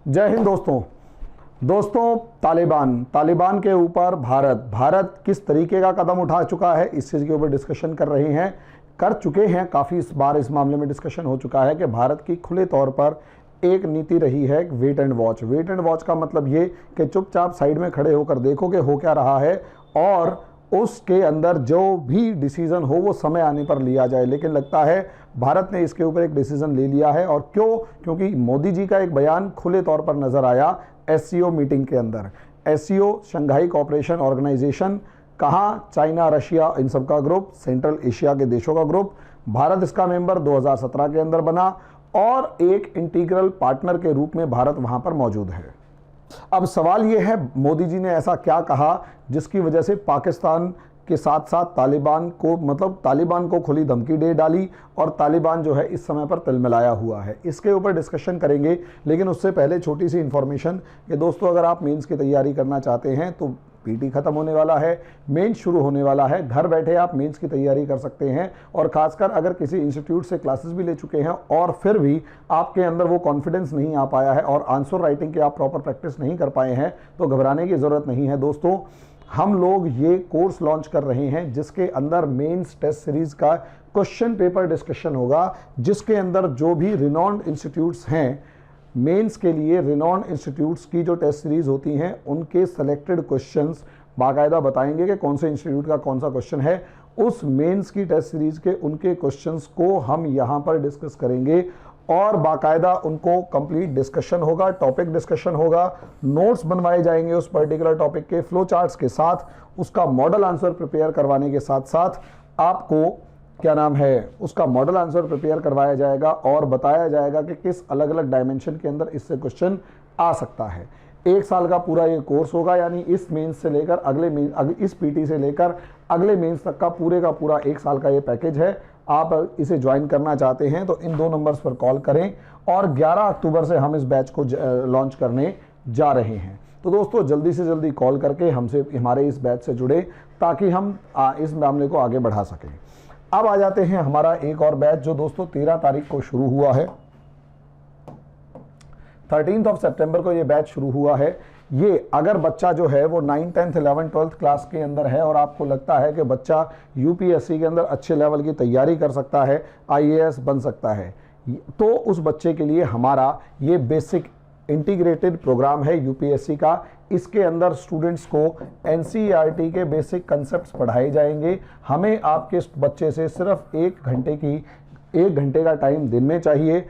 जय हिंद दोस्तों तालिबान के ऊपर भारत किस तरीके का कदम उठा चुका है, इस चीज़ के ऊपर डिस्कशन कर चुके हैं। काफ़ी इस बार इस मामले में डिस्कशन हो चुका है कि भारत की खुले तौर पर एक नीति रही है wait and watch. Wait and watch का मतलब ये कि चुपचाप साइड में खड़े होकर देखो कि हो क्या रहा है और उसके अंदर जो भी डिसीजन हो वो समय आने पर लिया जाए। लेकिन लगता है भारत ने इसके ऊपर एक डिसीजन ले लिया है। और क्योंकि मोदी जी का एक बयान खुले तौर पर नजर आया एससीओ मीटिंग के अंदर। एससीओ शंघाई कोऑपरेशन ऑर्गेनाइजेशन, कहाँ चाइना रशिया इन सब का ग्रुप, सेंट्रल एशिया के देशों का ग्रुप। भारत इसका मेंबर 2017 के अंदर बना और एक इंटीग्रल पार्टनर के रूप में भारत वहां पर मौजूद है। अब सवाल यह है मोदी जी ने ऐसा क्या कहा जिसकी वजह से पाकिस्तान के साथ साथ तालिबान को खुली धमकी दे डाली और तालिबान जो है इस समय पर तिलमिलाया हुआ है। इसके ऊपर डिस्कशन करेंगे, लेकिन उससे पहले छोटी सी इन्फॉर्मेशन कि दोस्तों अगर आप मेंस की तैयारी करना चाहते हैं तो पीटी खत्म होने वाला है, मेंस शुरू होने वाला है। घर बैठे आप मेंस की तैयारी कर सकते हैं। और खासकर अगर किसी इंस्टीट्यूट से क्लासेस भी ले चुके हैं और फिर भी आपके अंदर वो कॉन्फिडेंस नहीं आ पाया है और आंसर राइटिंग की आप प्रॉपर प्रैक्टिस नहीं कर पाए हैं तो घबराने की ज़रूरत नहीं है। दोस्तों हम लोग ये कोर्स लॉन्च कर रहे हैं जिसके अंदर मेंस टेस्ट सीरीज का क्वेश्चन पेपर डिस्कशन होगा, जिसके अंदर जो भी रिनॉन्ड इंस्टीट्यूट्स हैं मेंस के लिए, रिनॉन्ड इंस्टीट्यूट्स की जो टेस्ट सीरीज होती हैं उनके सेलेक्टेड क्वेश्चंस बाकायदा बताएंगे कि कौन से इंस्टीट्यूट का कौन सा क्वेश्चन है। उस मेंस की टेस्ट सीरीज के उनके क्वेश्चंस को हम यहाँ पर डिस्कस करेंगे और बाकायदा उनको कंप्लीट डिस्कशन होगा, टॉपिक डिस्कशन होगा, नोट्स बनवाए जाएंगे उस पर्टिकुलर टॉपिक के फ्लो चार्ट्स के साथ, उसका मॉडल आंसर प्रिपेयर करवाने के साथ साथ आपको उसका मॉडल आंसर प्रिपेयर करवाया जाएगा और बताया जाएगा कि किस अलग अलग डायमेंशन के अंदर इससे क्वेश्चन आ सकता है। 1 साल का पूरा ये कोर्स होगा, यानी इस मेंस से लेकर इस पीटी से लेकर अगले मेंस तक का पूरा 1 साल का ये पैकेज है। आप इसे ज्वाइन करना चाहते हैं तो इन 2 नंबर्स पर कॉल करें और 11 अक्टूबर से हम इस बैच को लॉन्च करने जा रहे हैं। तो दोस्तों जल्दी से जल्दी कॉल करके हमारे इस बैच से जुड़े ताकि हम इस मामले को आगे बढ़ा सकें। अब आ जाते हैं हमारा एक और बैच जो दोस्तों 13 तारीख को शुरू हुआ है। 13 सितंबर को ये बैच शुरू हुआ है। ये अगर बच्चा जो है वो 9th 10th 11th 12th class के अंदर है और आपको लगता है कि बच्चा यूपीएससी के अंदर अच्छे लेवल की तैयारी कर सकता है, आईएएस बन सकता है, तो उस बच्चे के लिए हमारा ये बेसिक इंटीग्रेटेड प्रोग्राम है यूपीएससी का। इसके अंदर स्टूडेंट्स को एनसीईआरटी के बेसिक कंसेप्ट्स पढ़ाए जाएंगे। हमें आपके बच्चे से सिर्फ 1 घंटे का टाइम दिन में चाहिए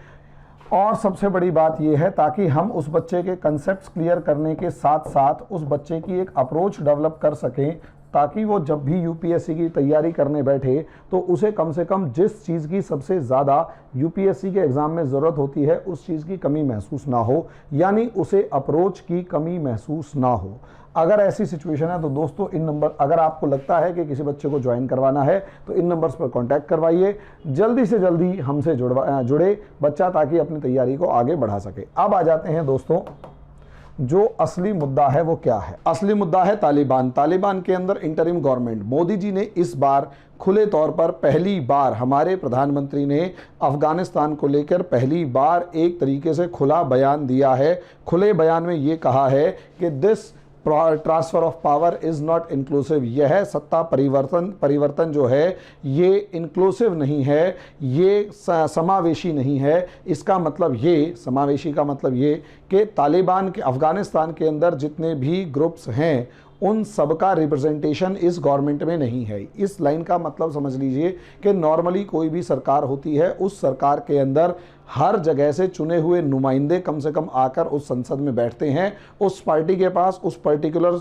और सबसे बड़ी बात यह है ताकि हम उस बच्चे के कंसेप्ट्स क्लियर करने के साथ साथ उस बच्चे की एक अप्रोच डेवलप कर सकें ताकि वो जब भी यूपीएससी की तैयारी करने बैठे तो उसे कम से कम जिस चीज़ की सबसे ज़्यादा यूपीएससी के एग्ज़ाम में ज़रूरत होती है उस चीज़ की कमी महसूस ना हो, यानी उसे अप्रोच की कमी महसूस ना हो। अगर ऐसी सिचुएशन है तो दोस्तों अगर आपको लगता है कि किसी बच्चे को ज्वाइन करवाना है तो इन नंबर्स पर कांटेक्ट करवाइए। जल्दी से जल्दी हमसे जुड़े बच्चा ताकि अपनी तैयारी को आगे बढ़ा सके। अब आ जाते हैं दोस्तों जो असली मुद्दा है वो क्या है। असली मुद्दा है तालिबान के अंदर इंटरिम गवर्नमेंट। मोदी जी ने इस बार खुले तौर पर पहली बार, हमारे प्रधानमंत्री ने अफगानिस्तान को लेकर पहली बार एक तरीके से खुला बयान दिया है। खुले बयान में ये कहा है कि this transfer of power is not inclusive. यह सत्ता परिवर्तन जो है ये इंक्लूसिव नहीं है, ये समावेशी नहीं है। इसका मतलब ये, समावेशी का मतलब ये कि तालिबान के अफगानिस्तान के अंदर जितने भी ग्रुप्स हैं उन सबका रिप्रेजेंटेशन इस गवर्नमेंट में नहीं है। इस लाइन का मतलब समझ लीजिए कि नॉर्मली कोई भी सरकार होती है, उस सरकार के अंदर हर जगह से चुने हुए नुमाइंदे कम से कम आकर उस संसद में बैठते हैं। उस पार्टी के पास उस पर्टिकुलर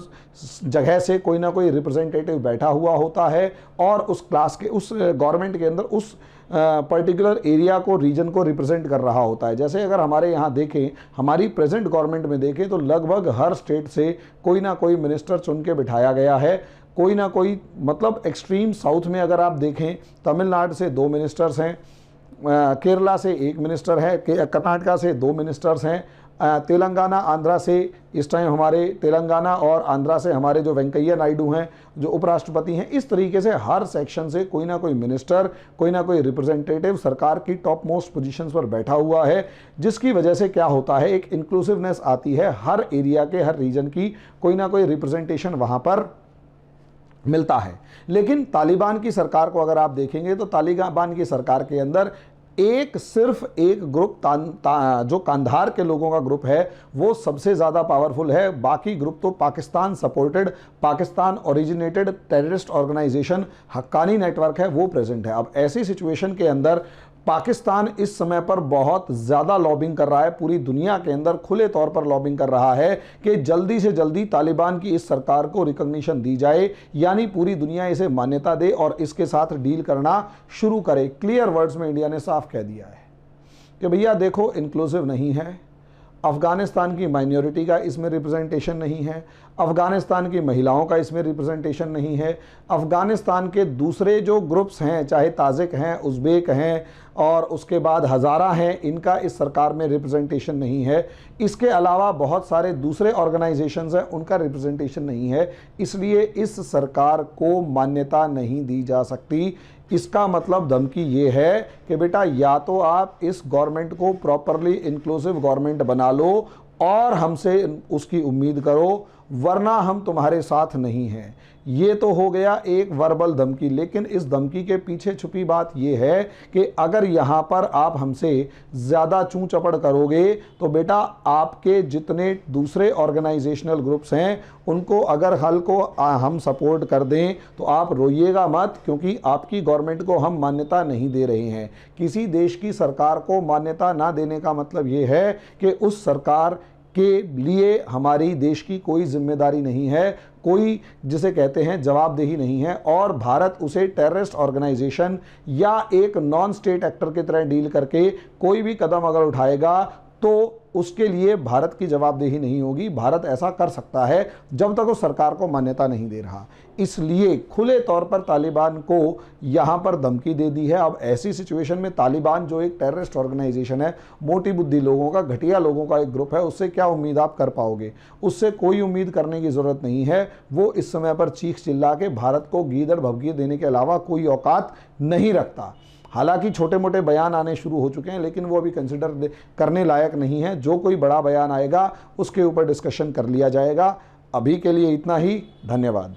जगह से कोई ना कोई रिप्रेजेंटेटिव बैठा हुआ होता है और उस गवर्नमेंट के अंदर उस पर्टिकुलर एरिया को, रीजन को रिप्रेजेंट कर रहा होता है। जैसे अगर हमारे यहाँ देखें, हमारी प्रेजेंट गवर्नमेंट में देखें तो लगभग हर स्टेट से कोई ना कोई मिनिस्टर चुन के बिठाया गया है। कोई ना कोई, मतलब एक्सट्रीम साउथ में अगर आप देखें तमिलनाडु से 2 मिनिस्टर्स हैं, केरला से 1 मिनिस्टर है, कर्नाटका से 2 मिनिस्टर्स हैं तेलंगाना आंध्रा से इस टाइम हमारे तेलंगाना और आंध्रा से हमारे जो वेंकैया नायडू हैं, जो उपराष्ट्रपति हैं, इस तरीके से हर सेक्शन से कोई ना कोई मिनिस्टर, कोई ना कोई रिप्रेजेंटेटिव सरकार की टॉप मोस्ट पोजीशंस पर बैठा हुआ है, जिसकी वजह से क्या होता है, एक इंक्लूसिवनेस आती है। हर एरिया के, हर रीजन की कोई ना कोई रिप्रेजेंटेशन वहाँ पर मिलता है। लेकिन तालिबान की सरकार को अगर आप देखेंगे तो तालिबान की सरकार के अंदर सिर्फ एक ग्रुप जो कांधार के लोगों का ग्रुप है वो सबसे ज़्यादा पावरफुल है। बाकी ग्रुप तो Pakistan supported, Pakistan originated terrorist organization Haqqani network है, वो प्रेजेंट है। अब ऐसी सिचुएशन के अंदर पाकिस्तान इस समय पर बहुत ज़्यादा लॉबिंग कर रहा है, पूरी दुनिया के अंदर खुले तौर पर लॉबिंग कर रहा है कि जल्दी से जल्दी तालिबान की इस सरकार को रिकॉग्निशन दी जाए, यानी पूरी दुनिया इसे मान्यता दे और इसके साथ डील करना शुरू करे। क्लियर वर्ड्स में इंडिया ने साफ कह दिया है कि भैया देखो, इंक्लूसिव नहीं है, अफ़गानिस्तान की माइनॉरिटी का इसमें रिप्रेजेंटेशन नहीं है, अफ़गानिस्तान की महिलाओं का इसमें रिप्रेजेंटेशन नहीं है, अफ़गानिस्तान के दूसरे जो ग्रुप्स हैं, चाहे ताजिक हैं, उज़्बेक हैं और उसके बाद हज़ारा हैं, इनका इस सरकार में रिप्रेजेंटेशन नहीं है। इसके अलावा बहुत सारे दूसरे ऑर्गेनाइजेशंस हैं, उनका रिप्रेजेंटेशन नहीं है। इसलिए इस सरकार को मान्यता नहीं दी जा सकती। इसका मतलब धमकी ये है कि बेटा या तो आप इस गवर्नमेंट को प्रॉपरली इंक्लूसिव गवर्नमेंट बना लो और हमसे उसकी उम्मीद करो, वरना हम तुम्हारे साथ नहीं हैं। ये तो हो गया एक वर्बल धमकी, लेकिन इस धमकी के पीछे छुपी बात यह है कि अगर यहाँ पर आप हमसे ज़्यादा चूं चपड़ करोगे तो बेटा आपके जितने दूसरे ऑर्गेनाइजेशनल ग्रुप्स हैं उनको अगर हल को हम सपोर्ट कर दें तो आप रोइएगा मत, क्योंकि आपकी गवर्नमेंट को हम मान्यता नहीं दे रहे हैं। किसी देश की सरकार को मान्यता ना देने का मतलब ये है कि उस सरकार के लिए हमारी देश की कोई जिम्मेदारी नहीं है, कोई जिसे कहते हैं जवाबदेही नहीं है, और भारत उसे टेररिस्ट ऑर्गेनाइजेशन या एक नॉन स्टेट एक्टर की तरह डील करके कोई भी कदम अगर उठाएगा तो उसके लिए भारत की जवाबदेही नहीं होगी। भारत ऐसा कर सकता है जब तक उस सरकार को मान्यता नहीं दे रहा। इसलिए खुले तौर पर तालिबान को यहाँ पर धमकी दे दी है। अब ऐसी सिचुएशन में तालिबान जो एक टेररिस्ट ऑर्गेनाइजेशन है, मोटी बुद्धि लोगों का, घटिया लोगों का एक ग्रुप है, उससे क्या उम्मीद आप कर पाओगे? उससे कोई उम्मीद करने की ज़रूरत नहीं है। वो इस समय पर चीख चिल्ला के भारत को गीदड़ भभकी देने के अलावा कोई औकात नहीं रखता। हालांकि छोटे मोटे बयान आने शुरू हो चुके हैं, लेकिन वो अभी कंसिडर करने लायक नहीं है। जो कोई बड़ा बयान आएगा उसके ऊपर डिस्कशन कर लिया जाएगा। अभी के लिए इतना ही, धन्यवाद।